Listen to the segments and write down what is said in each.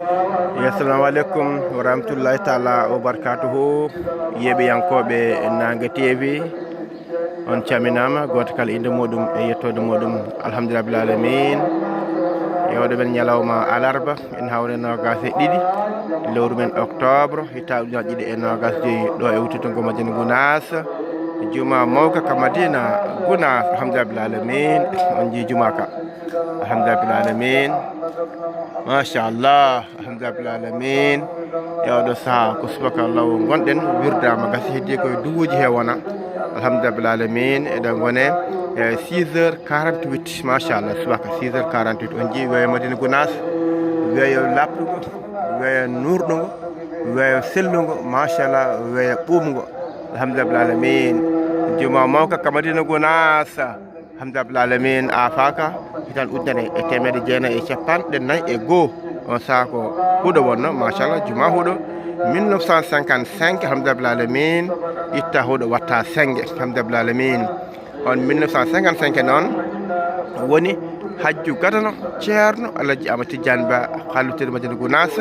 Assalamu alaikum wa rahmatullahi ta'ala wa barakatuhu. Yeɓe yankoɓe Nanga TV on caminama goto kala inde muɗum e yettode muɗum. Alhamdulillah bil alamin. Yewde men ñalawma alarba en hawre nogas e ɗiɗi lewru men octobre hittaɓe ujunnaje ɗiɗi e nogas joyyi ɗo e wuttutungo Madina Gounass juma mawka ka Madina Gounass. Alhamdulillah bil alamin. On ji juma ka alhamdulillah bil alamin. Machallah alhamdulillah bil alamin. Yewɗo saaha ko subaka law gonɗen wirdama gasi heddi koye duwuji he wona alhamdulillah bil alamin. Eɗen gone 6h48 machallah subaka 6h48 on jii weeyo Madina Gounass weeyo laptugo weeyo nurɗugo weeyo sellugo machallah weeyo ɓuumgo alhamdulillah bil alamin. Juma mawka ka Madina Gounass alhamdulillah bil alamin afaka hitan ujunere e temedde jeenayi e capanɗe nayyi e goho on saaha ko huuɗo wonno machallah juma huuɗo 1955 alhamdulillah bil alamin itta huuɗo watta sengge alhamdulillah bil alamin. On 1955 noon woni hajju gadano ceerno Alaji Amadou Tidiane Ba halluteɗo Madina Gounass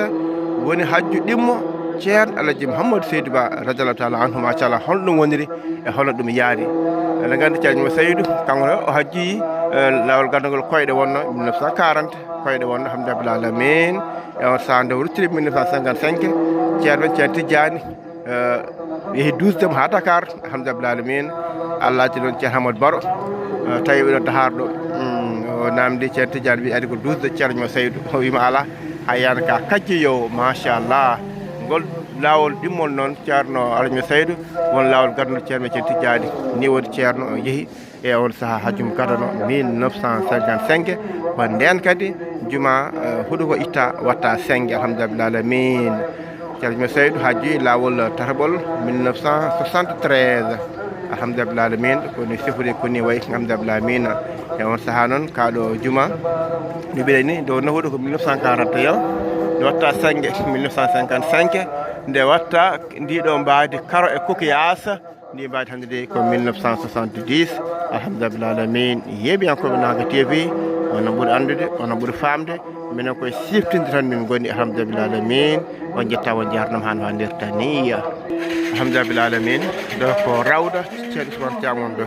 woni hajju ɗimmo ceerno Alaji Mouhamadou Seydou Ba radiallahu taala anhu machallah holno ɗum woniri e holno ɗum yaari. Eɗen gandi ceerno Seydou kanko o hajji lawol gandogol koyɗe wonno 1940 koyɗe wonno alhamdulillah bil alamin. E on saaha nde ruttiri 1955 ceerno Ceerno Tidiane yeehi dusdemo ha Dakar alhamdulillah bil alamin. Allah addi noon ceerno Hamadou Baro tawi ɗo Dakar ɗo o namdi Ceerno Tidiane wi ari ko dusde ceerno Seydou o wima ala ha yana ka kajjeyowo machallah. Ngol lawol ɗimmol noon ceerno Alaji Seydou won lawol gadano ceerno Tidiane ni woni ceerno o yeehi e on saaha hajjum gadano 1955 ko nden kadi juma huuɗo ko itta watta sengge alhamdulillah bil alamin. Ceerno Seydou hajji lawol tataɓol 1973 alhamdulillah bil alamin koni sifori koni wayi alhamdulillah bil alamin. E on saaha noon kaɗo juma no mbiɗen ni nde wonno huuɗo ko 1941 nde watta sengge 1955 nde watta ndiɗo mbadi karo e kokiyas ndi mbadi hande de ko 1970 alhamdulillah bil alamin. Yeeɓiyankoɓe Nanga TV onon ɓuuri andude onon ɓuuri famde minen koye siftinde tan min goni alhamdulillah bil alamin. On jetta on jarnam han wandirta ni alhamdulillah bil alamin. Ɗo ko rawda ceerno Ousmane Thiam on ɗo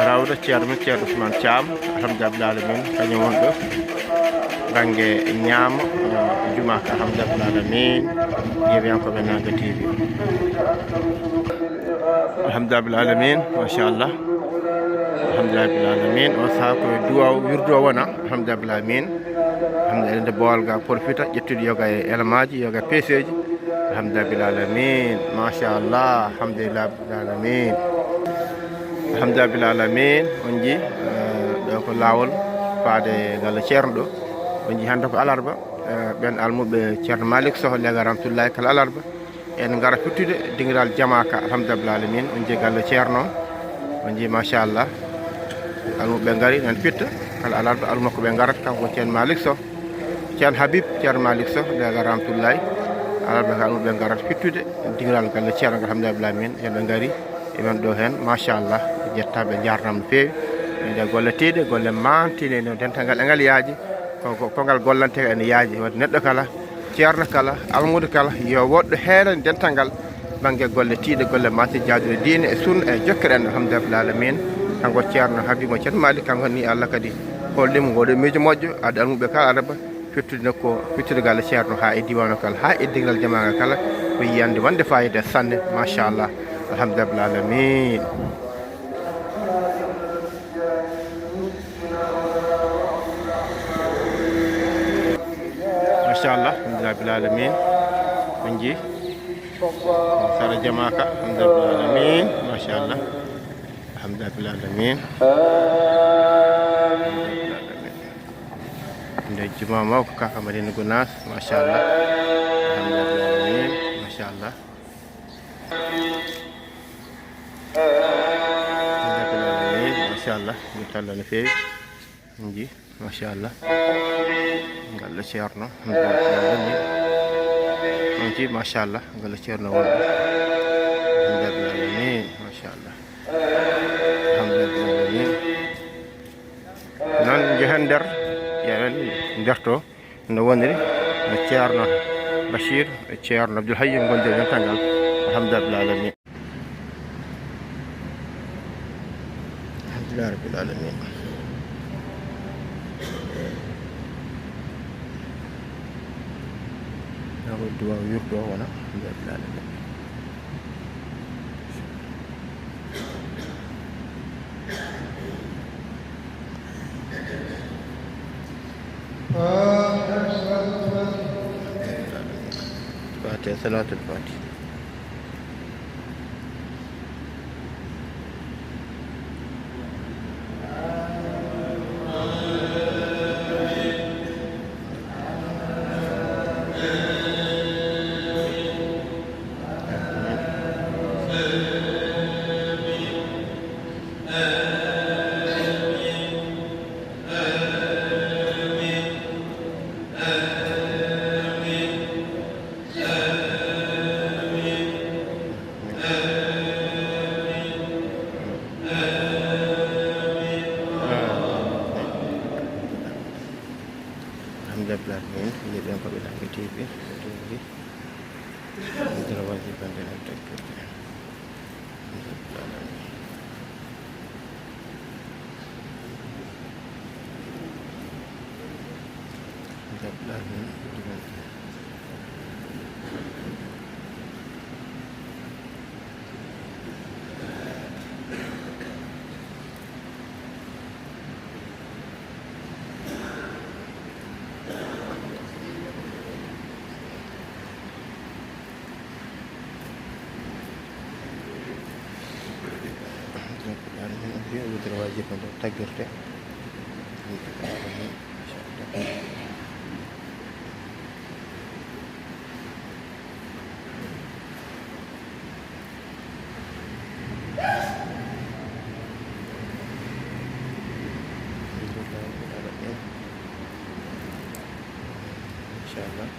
rawda ceerno Ousmane Thiam alhamdulillah bil alamin kañum won ɗo banggue ñaamo juma ka alhamdulillah bil alamin. Yeeɓiyankoɓe Nanga TV alhamdulillah bil alamin machallah alhamdulillah bil alamin. O saaha koye duwaw wirdu o wona alhamdulillah bil alamin. Alhamdulillah nde bowal ga profita ƴettude yoga e élemaji yoga peeseji alhamdulillah bil alamin machallah alhamdulillah bil alamin. Alhamdulillah bil alamin. On ji ɗo ko lawol faade galla ceerno ɗo on ji hande ko alarba ɓen almuɓe ceerno Malick Sow lega rahmatullahi kala alarba en gara fittude dingiral jamaka alhamdulillah bil alamin. On ji galla ceerno on ji machallah almuɓe gari nan fitta kala alarba almakko ɓe garat kanko ceerno Malick Sow ceerno Habib ceerno Malick Sow lega rahmatullahi alarba ka almuɓe garat fittude dingiral galla ceerno alhamdulillah bil alamin. eɓe gari eɓen ɗo hen machallah jettaɓe jarnam no fewi nde golleteɗe golle mantine no dental ngal e ngal yaaji ko ngal gollante ene yaaji wadde neɗɗo kala ceerno kala almudo kala yo woɗɗo heerani dental ngal banggue golle tiiɗe golle mante jaaduɗe diine e sunna e jokkeɗen alhamdulillah bil alamin. Kanko ceerno Habib mo ceerno Malick kanko ni Allah kadi hollimo ngoɗo miijo moƴƴo adde almuɓe kala araba fittude nokku fittude galle ceerno ha e diwan o kala ha e dingal jamaga kala ko yiyande wonde fayida sanne machallah alhamdulillah bil alamin. Machallah alhamdulillah bil alamin. On ji sara jamaka alhamdulillah bil alamin machallah alhamdulillah bil alamin. Nde juma mawko kaka Madina Gounass machallah alhamdulillah bil alamin machallah alhamdulillah bil alamin machallah mi talla no fewi on ji machallah galla ceerno alhamdulillah on ji machallah galla ceerno wonɗo alhamdulillah bil alamin machallah alhamdulillah bil alamin. Noon jehen nder yewen nder to no woniri ceerno Bachir ceerno Abdoul Hayy gonde dental alhamdulillah alamin alhamdulillah rabbil alamin ako duwa yurdo wona alhamdulillah alamin صلاة الفاتحة Alhamdulillah jadi yang kau bilang ke TV itu terwajiban dalam takbir. Terwajib untuk takbir deh. Insyaallah.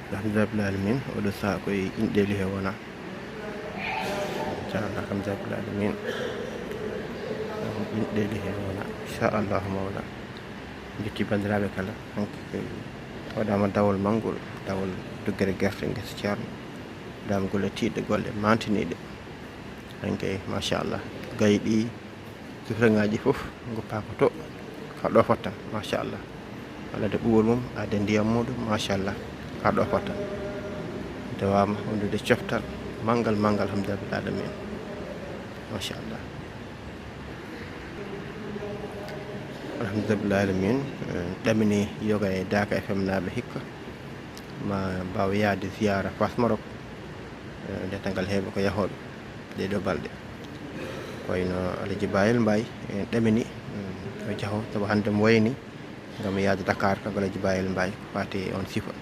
Alhamdulillah alamin oɗo saha koye inɗeli he wona inchallah alhamdulillah alamin inɗeli he wona inchallah mawla jetti bandiraɓe kala hanke waɗama dawol manngol dawol doggere guerte guesa ceerno waɗama golle tiɗɗe golle mantiniɗe hanke machallah gayiɗi sufraŋaji foof goppa ko to kaɗo fotta machallah alade ɓuwol mum ade ndiyam muɗum machallah kaɗo fotta dewama wondude coftal manggal alhamdulillah alamin machallah alhamdulillah alamin ɗamini yoga e Daka FM naɓe hikka ma mbawa yaade ziyara Fas Maroc nde tangal heeɓa ko yahoɓe ɗeɗo balɗe koyno Alaji Bayel Mbaye en ɗamini o jaho saabu hande mo wayni gam yaade Dakar kanko Alaji Bayel Mbaye ko fati on sifa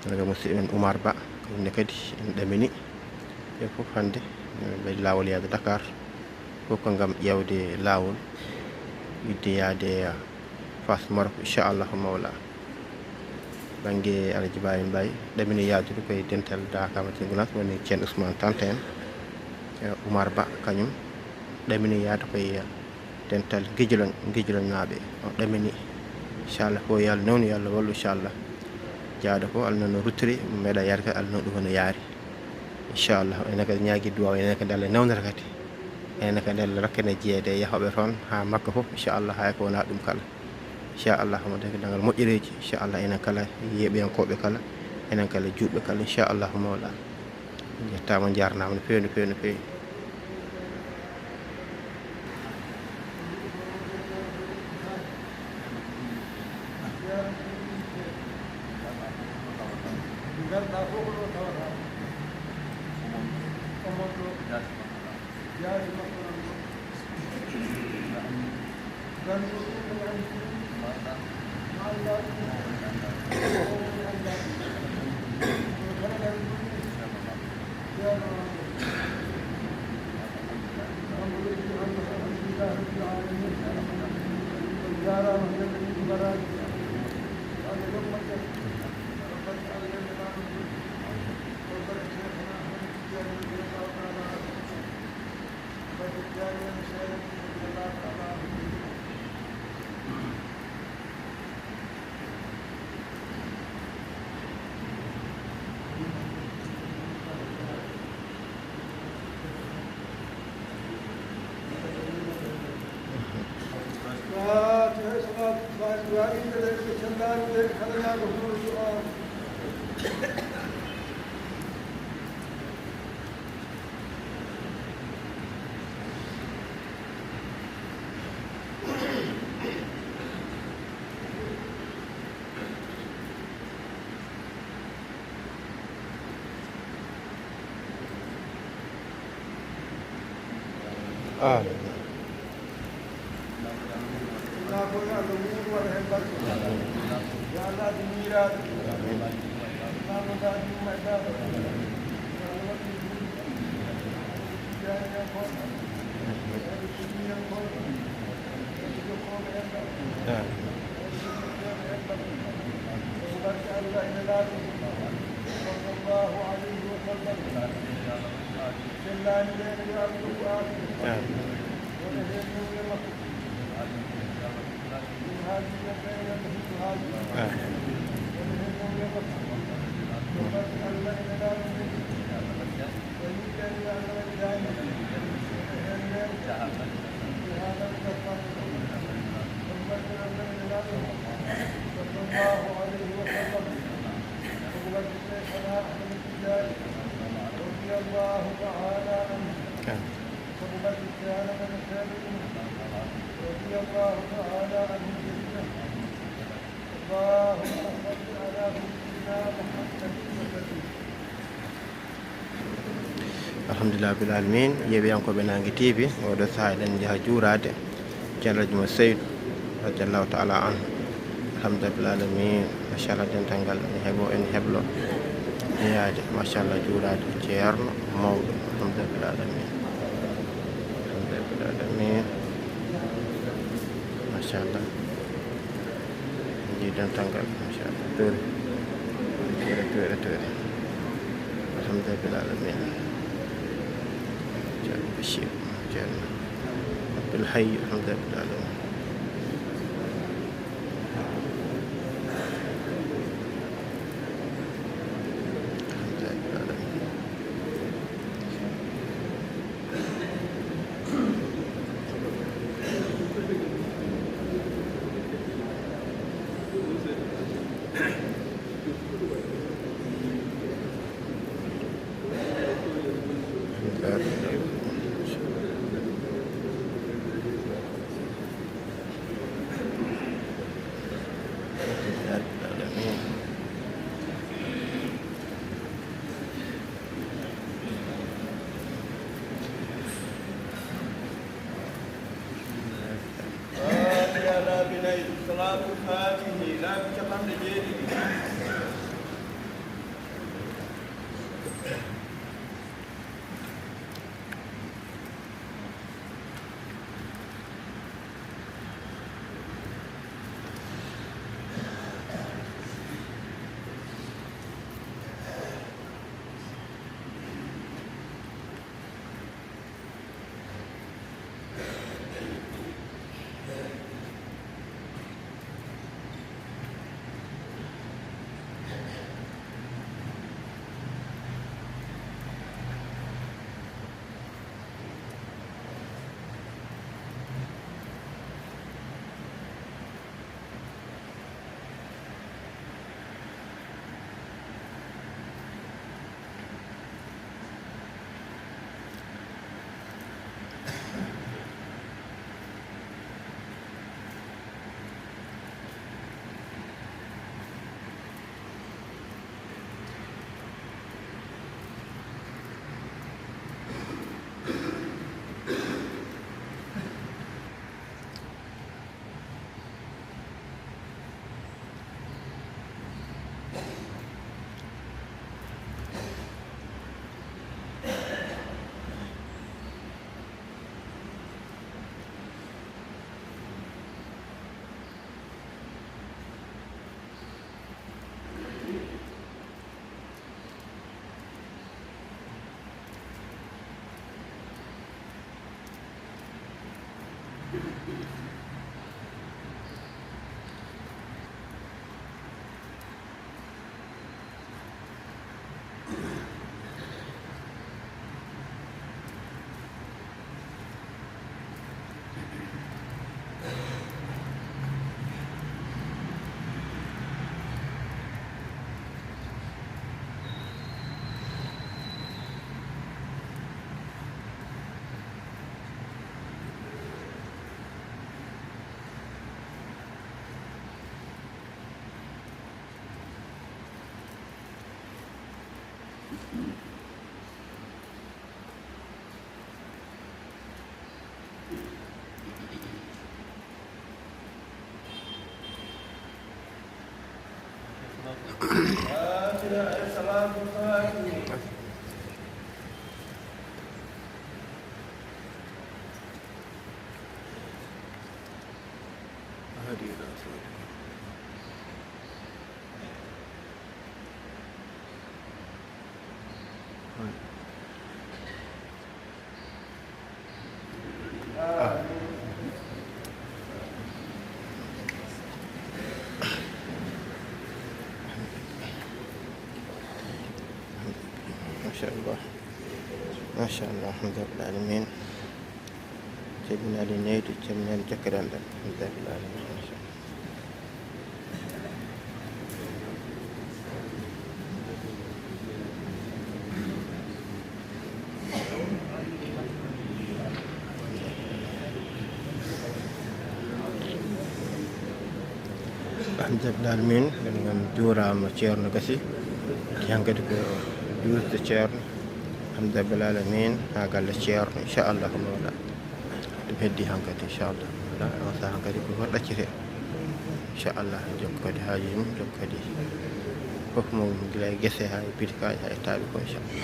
daga musidɗo men Oumar Ba kamne kadi en ɗamini ɓe fof hande ɓe lawol yaade Dakar fof ko gam ƴewde lawol yidde yaade Fas Maroc inchallah mawla banggue Alaji Bayel Mbaye ɗamini yaadude koye dental Daka Madina Gounass woni ceerno Ousmane Tanta en Oumar Ba kañum ɗamini yaade koye dental Guidiolone naɓe o ɗamini inchallah fo yo Allah newnu yo Allah wallu inchallah jaada ko Allah no ruttiri meeɗa yaade kadi Allah no ɗum hono yaari inchallah enen kadi ñaagui duwaw enen kadi Allah newnata kadi enen kadi Allah rokkene jeeyede yahoɓe toon ha Makka foof inchallah hay ko wona ɗum kala inchallah hamade ko dangal moƴƴereji inchallah enen kala yeeɓiyankoɓe kala enen kala juuɓe kala inchallah mawla jettama jarnama no fewi no fewi no fewi garɗa fof ko ɗo tawata omon ɗo jaari makko nan ɗo gandu ɗum andi ma anda ɗum anda kala ɗan ɗum ceerno الحمد لله رب العالمين والجارة وجل من براد قال لقمة ربنا علينا ما نقول وبارك شيخنا أحمد التجاري رضي الله تعالى عنه وبارك الجاري مشايخ رضي الله تعالى عنه alhamdulillah bil alamin yeɓiyankoɓe Nangue TV oɗo saha eɗen jaaha juurade ceernojo mo Seydou radiallahu taala an alhamdulillah bil alamin machallah dental ngal en heɓlo jeeyade machallah juurade ceerno mawɗo alhamdulillah bil alamin alhamdulillah bil alamin machallah jii dental ngal machallah toori alhamdulillah bil alamin الشيء جنة رب الحي الحمد لله العالمين ما شاء الله ما شاء الله الحمد لله رب العالمين. جبنا لنيد جبنا لجكرا الحمد لله رب العالمين. ما شاء الله. الحمد لله رب العالمين. من جورا ما تشيرنا قسي ينقد جورا تشيرنا الحمد لله رب العالمين. قال تشيرنا إن شاء الله مولا تبهدي هنقد إن شاء الله لا وصا هنقد بفرد كثير إن شاء الله جم كده هاجم جم كده حكم جلاي قسي هاي بيتكاي هاي تابع إن شاء الله.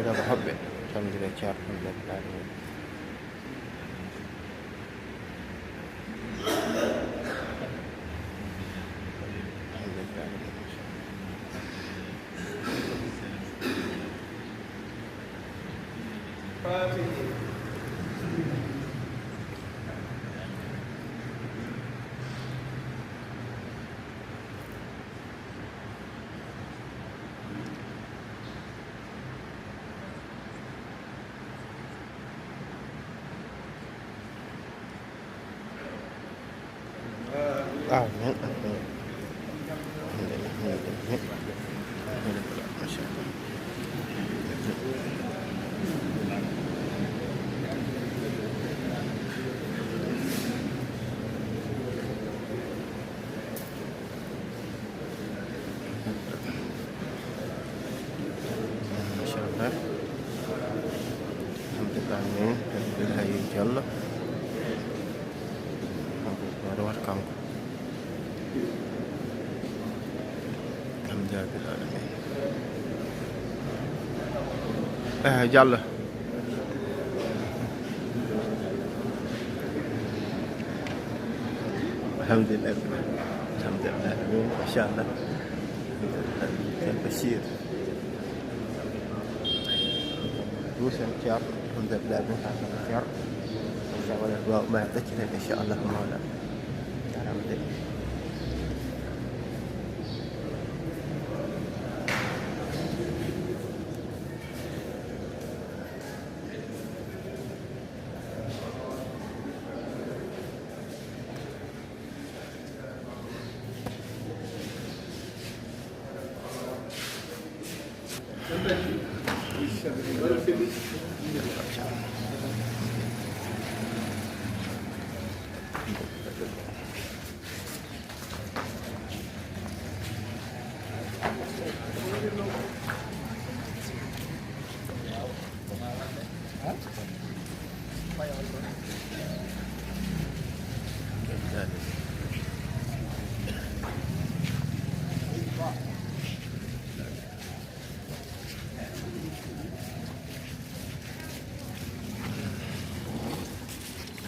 أنا بحب الحمد لله شعر الحمد لله رب العالمين. الحمد لله رب العالمين. ما شاء الله. آمين آمين. الحمد لله الحمد لله. الحمد لله ما شاء الله. ما شاء الله. الحمد لله آمين. الحمد لله يجعل welcome. الحمد لله رب العالمين. جل الحمد لله الحمد لله ما شاء الله. البشير دوسن شر الحمد لله من هذا الشر إن شاء الله ما يعطيك إن شاء الله مولانا.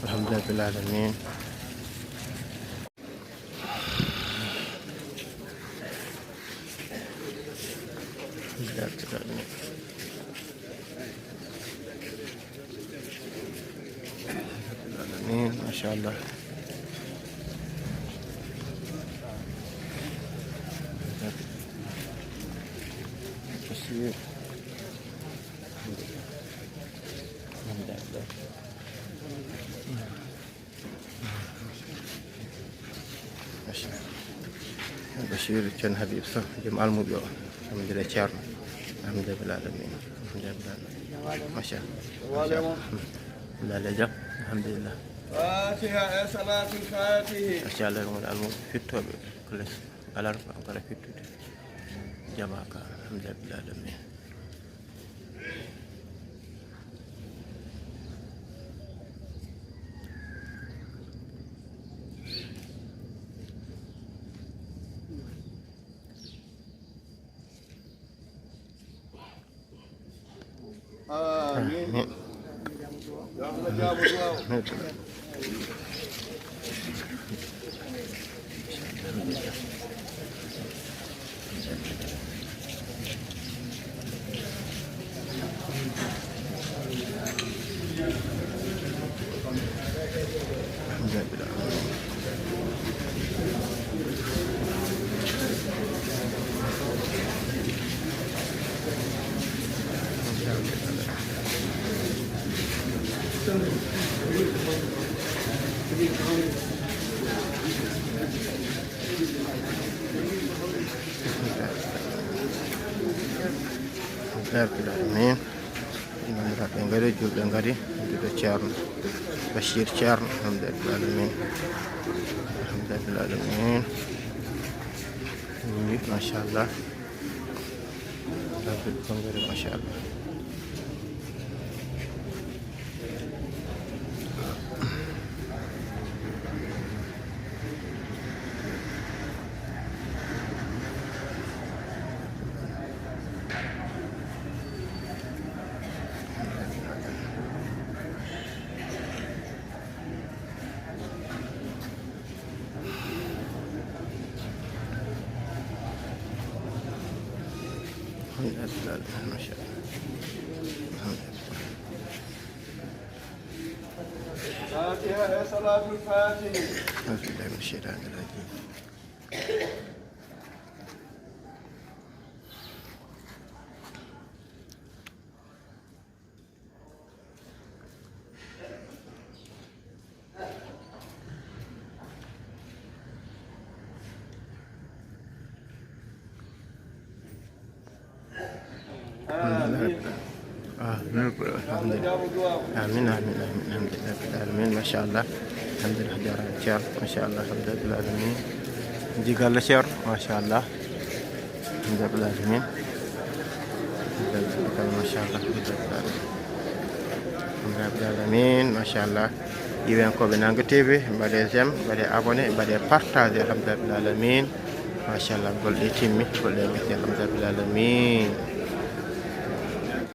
الحمد لله رب العالمين. ما شاء الله. بشير بشير كان حبيب صح جمال مبيو الحمد لله شارنا الحمد لله بالعالمين الحمد لله بالعالمين ما شاء الله لا لا جاب الحمد لله فاتحة صلاة الفاتحة ما شاء الله العلم فيتو كل على رفع على فيتو جماعة الحمد لله بالعالمين آمين يا الله جاب الله Bismillahirrahmanirrahim. Ini ngari juga ngari itu Charn Bashir Charn alhamdulillah alhamdulillah ini masyaallah Dapat ngari masyaallah ما شاء الله فاتحة صلاة الفاتحة أعوذ بالله من الشيطان الرجيم الحمد لله آمين آمين آمين الحمد لله رب العالمين ما شاء الله الحمد لله جارة شهر ما شاء الله الحمد لله رب العالمين دي قال شهر ما شاء الله الحمد لله رب العالمين ما شاء الله الحمد لله رب العالمين ما شاء الله يبين كو بنانغ تي في بعد جيم بعد ابوني بعد بارتاج الحمد لله رب العالمين ما شاء الله قول لي تيمي قول لي الحمد لله رب العالمين